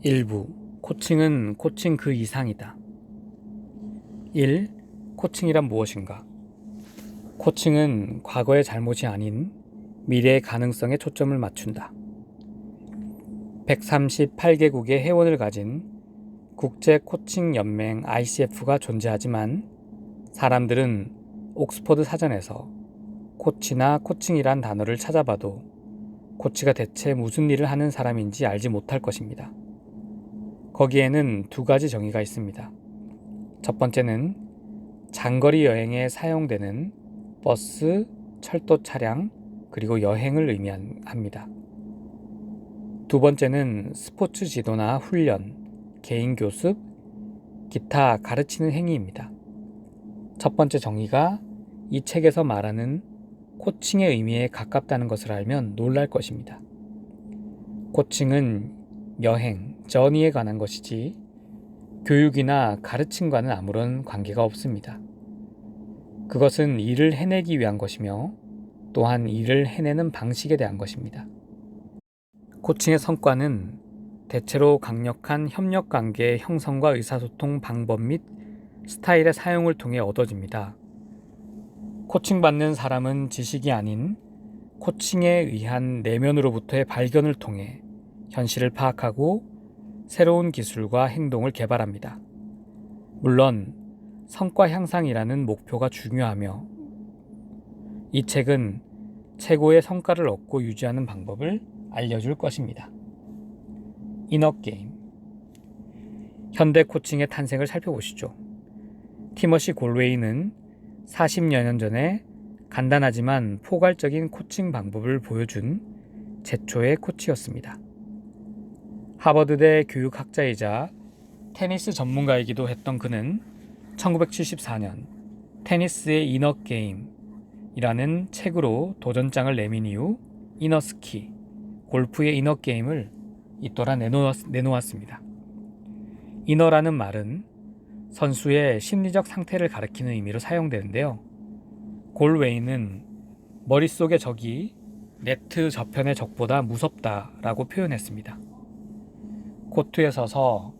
일부 코칭은 코칭 그 이상이다. 1. 코칭이란 무엇인가? 코칭은 과거의 잘못이 아닌 미래의 가능성에 초점을 맞춘다. 138개국의 회원을 가진 국제 코칭 연맹 ICF가 존재하지만 사람들은 옥스퍼드 사전에서 코치나 코칭이란 단어를 찾아봐도 코치가 대체 무슨 일을 하는 사람인지 알지 못할 것입니다. 거기에는 두 가지 정의가 있습니다. 첫 번째는 장거리 여행에 사용되는 버스, 철도 차량, 그리고 여행을 의미합니다. 두 번째는 스포츠 지도나 훈련, 개인 교습, 기타 가르치는 행위입니다. 첫 번째 정의가 이 책에서 말하는 코칭의 의미에 가깝다는 것을 알면 놀랄 것입니다. 코칭은 여행, 저니에 관한 것이지 교육이나 가르침과는 아무런 관계가 없습니다. 그것은 일을 해내기 위한 것이며 또한 일을 해내는 방식에 대한 것입니다. 코칭의 성과는 대체로 강력한 협력관계의 형성과 의사소통 방법 및 스타일의 사용을 통해 얻어집니다. 코칭받는 사람은 지식이 아닌 코칭에 의한 내면으로부터의 발견을 통해 현실을 파악하고 새로운 기술과 행동을 개발합니다. 물론 성과 향상이라는 목표가 중요하며 이 책은 최고의 성과를 얻고 유지하는 방법을 알려줄 것입니다. 이너게임. 현대 코칭의 탄생을 살펴보시죠. 티머시 골웨이는 40여 년 전에 간단하지만 포괄적인 코칭 방법을 보여준 최초의 코치였습니다. 하버드대 교육학자이자 테니스 전문가이기도 했던 그는 1974년 테니스의 이너게임이라는 책으로 도전장을 내민 이후 이너스키, 골프의 이너게임을 잇돌아 내놓았습니다. 이너라는 말은 선수의 심리적 상태를 가리키는 의미로 사용되는데요. 골웨이는 머릿속의 적이 네트 저편의 적보다 무섭다라고 표현했습니다. 코트에 서서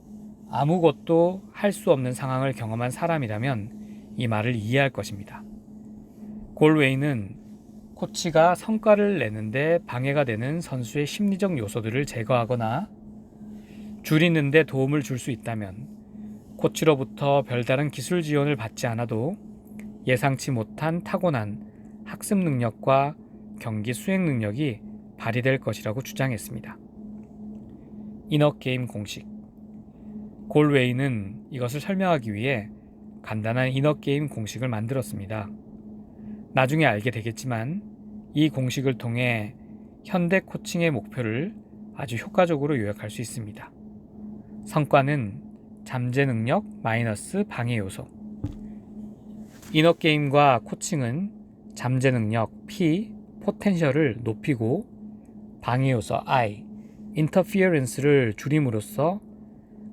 아무것도 할 수 없는 상황을 경험한 사람이라면 이 말을 이해할 것입니다. 골웨이는 코치가 성과를 내는데 방해가 되는 선수의 심리적 요소들을 제거하거나 줄이는 데 도움을 줄 수 있다면 코치로부터 별다른 기술 지원을 받지 않아도 예상치 못한 타고난 학습 능력과 경기 수행 능력이 발휘될 것이라고 주장했습니다. 이너게임 공식. 골웨이는 이것을 설명하기 위해 간단한 이너게임 공식을 만들었습니다. 나중에 알게 되겠지만 이 공식을 통해 현대 코칭의 목표를 아주 효과적으로 요약할 수 있습니다. 성과는 잠재 능력 마이너스 방해 요소. 이너게임과 코칭은 잠재 능력 P, 포텐셜을 높이고 방해 요소 I, interference를 줄임으로써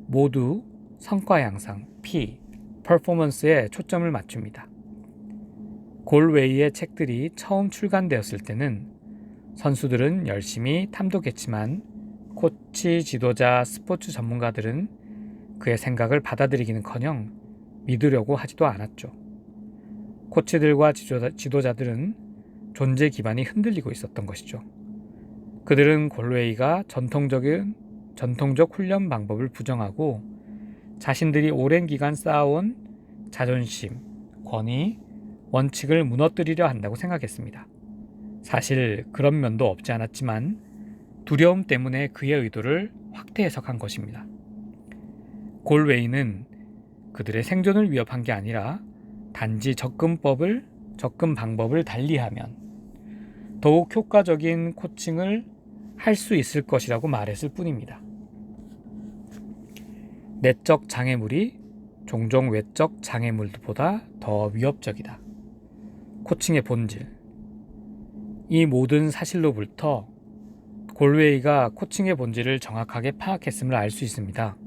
모두 성과 향상 P, performance에 초점을 맞춥니다. 골웨이의 책들이 처음 출간되었을 때는 선수들은 열심히 탐독했지만 코치, 지도자, 스포츠 전문가들은 그의 생각을 받아들이기는커녕 믿으려고 하지도 않았죠. 코치들과 지도자들은 존재 기반이 흔들리고 있었던 것이죠. 그들은 골웨이가 전통적 훈련 방법을 부정하고 자신들이 오랜 기간 쌓아온 자존심, 권위, 원칙을 무너뜨리려 한다고 생각했습니다. 사실 그런 면도 없지 않았지만 두려움 때문에 그의 의도를 확대 해석한 것입니다. 골웨이는 그들의 생존을 위협한 게 아니라 단지 접근 방법을 달리하면 더욱 효과적인 코칭을 할 수 있을 것이라고 말했을 뿐입니다. 내적 장애물이 종종 외적 장애물보다 더 위협적이다. 코칭의 본질. 이 모든 사실로부터 골웨이가 코칭의 본질을 정확하게 파악했음을 알 수 있습니다.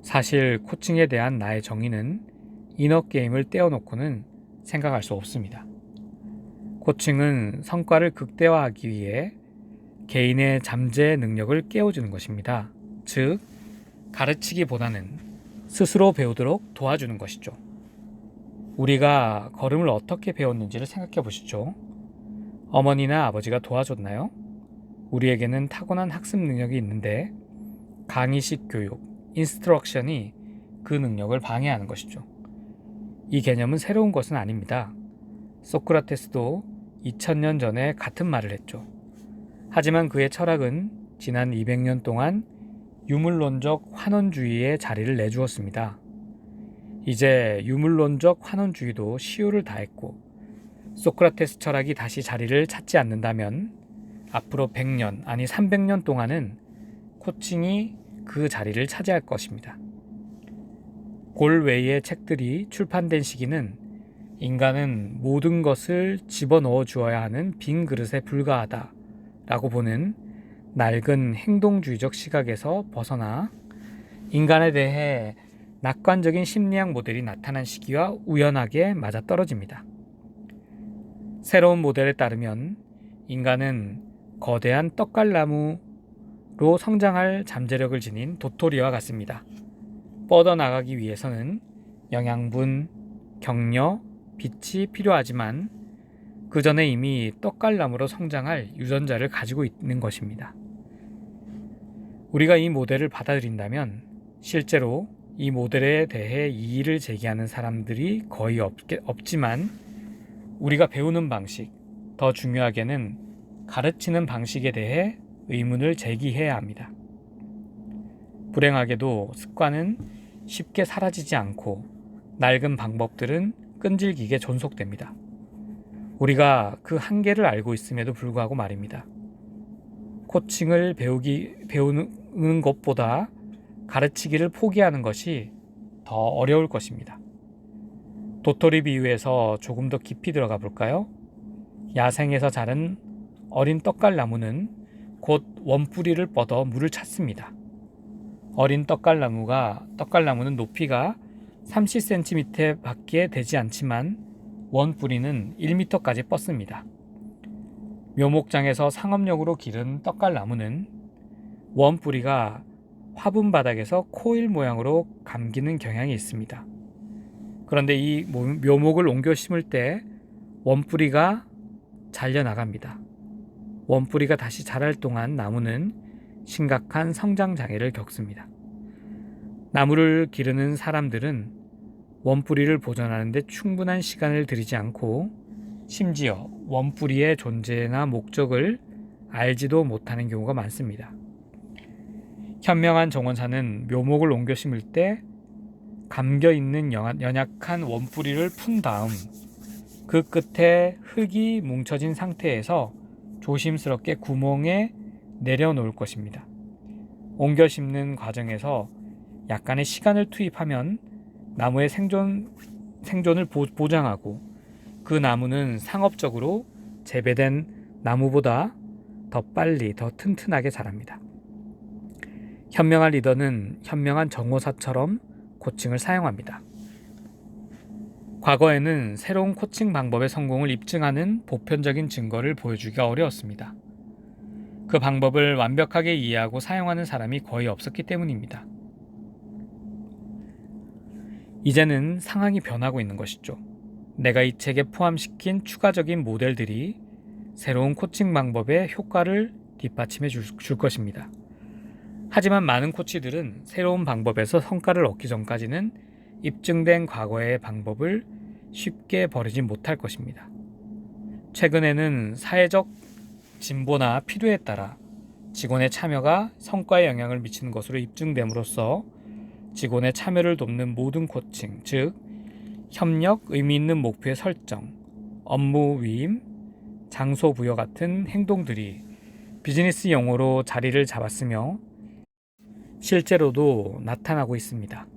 사실 코칭에 대한 나의 정의는 이너게임을 떼어놓고는 생각할 수 없습니다. 코칭은 성과를 극대화하기 위해 개인의 잠재 능력을 깨워주는 것입니다. 즉, 가르치기보다는 스스로 배우도록 도와주는 것이죠. 우리가 걸음을 어떻게 배웠는지를 생각해 보시죠. 어머니나 아버지가 도와줬나요? 우리에게는 타고난 학습 능력이 있는데 강의식 교육, 인스트럭션이 그 능력을 방해하는 것이죠. 이 개념은 새로운 것은 아닙니다. 소크라테스도 2000년 전에 같은 말을 했죠. 하지만 그의 철학은 지난 200년 동안 유물론적 환원주의에 자리를 내주었습니다. 이제 유물론적 환원주의도 시효를 다했고 소크라테스 철학이 다시 자리를 찾지 않는다면 앞으로 100년 아니 300년 동안은 코칭이 그 자리를 차지할 것입니다. 골웨이의 책들이 출판된 시기는 인간은 모든 것을 집어넣어 주어야 하는 빈 그릇에 불과하다 라고 보는 낡은 행동주의적 시각에서 벗어나 인간에 대해 낙관적인 심리학 모델이 나타난 시기와 우연하게 맞아떨어집니다. 새로운 모델에 따르면 인간은 거대한 떡갈나무로 성장할 잠재력을 지닌 도토리와 같습니다. 뻗어나가기 위해서는 영양분, 격려, 빛이 필요하지만 그 전에 이미 떡갈나무로 성장할 유전자를 가지고 있는 것입니다. 우리가 이 모델을 받아들인다면 실제로 이 모델에 대해 이의를 제기하는 사람들이 거의 없지만 우리가 배우는 방식, 더 중요하게는 가르치는 방식에 대해 의문을 제기해야 합니다. 불행하게도 습관은 쉽게 사라지지 않고 낡은 방법들은 끈질기게 존속됩니다. 우리가 그 한계를 알고 있음에도 불구하고 말입니다. 코칭을 배우는 것보다 가르치기를 포기하는 것이 더 어려울 것입니다. 도토리 비유에서 조금 더 깊이 들어가 볼까요? 야생에서 자른 어린 떡갈나무는 곧 원뿌리를 뻗어 물을 찾습니다. 어린 떡갈나무는 높이가 30cm 밖에 되지 않지만 원뿌리는 1m까지 뻗습니다. 묘목장에서 상업용으로 기른 떡갈나무는 원뿌리가 화분 바닥에서 코일 모양으로 감기는 경향이 있습니다. 그런데 이 묘목을 옮겨 심을 때 원뿌리가 잘려나갑니다. 원뿌리가 다시 자랄 동안 나무는 심각한 성장 장애를 겪습니다. 나무를 기르는 사람들은 원뿌리를 보존하는 데 충분한 시간을 들이지 않고 심지어 원뿌리의 존재나 목적을 알지도 못하는 경우가 많습니다. 현명한 정원사는 묘목을 옮겨 심을 때 감겨있는 연약한 원뿌리를 푼 다음 그 끝에 흙이 뭉쳐진 상태에서 조심스럽게 구멍에 내려놓을 것입니다. 옮겨 심는 과정에서 약간의 시간을 투입하면 나무의 생존을 보장하고 그 나무는 상업적으로 재배된 나무보다 더 빨리 더 튼튼하게 자랍니다. 현명한 리더는 현명한 정호사처럼 코칭을 사용합니다. 과거에는 새로운 코칭 방법의 성공을 입증하는 보편적인 증거를 보여주기가 어려웠습니다. 그 방법을 완벽하게 이해하고 사용하는 사람이 거의 없었기 때문입니다. 이제는 상황이 변하고 있는 것이죠. 내가 이 책에 포함시킨 추가적인 모델들이 새로운 코칭 방법의 효과를 뒷받침해 줄 것입니다. 하지만 많은 코치들은 새로운 방법에서 성과를 얻기 전까지는 입증된 과거의 방법을 쉽게 버리지 못할 것입니다. 최근에는 사회적 진보나 필요에 따라 직원의 참여가 성과에 영향을 미치는 것으로 입증됨으로써 직원의 참여를 돕는 모든 코칭, 즉 협력, 의미 있는 목표의 설정, 업무 위임, 장소 부여 같은 행동들이 비즈니스 용어로 자리를 잡았으며 실제로도 나타나고 있습니다.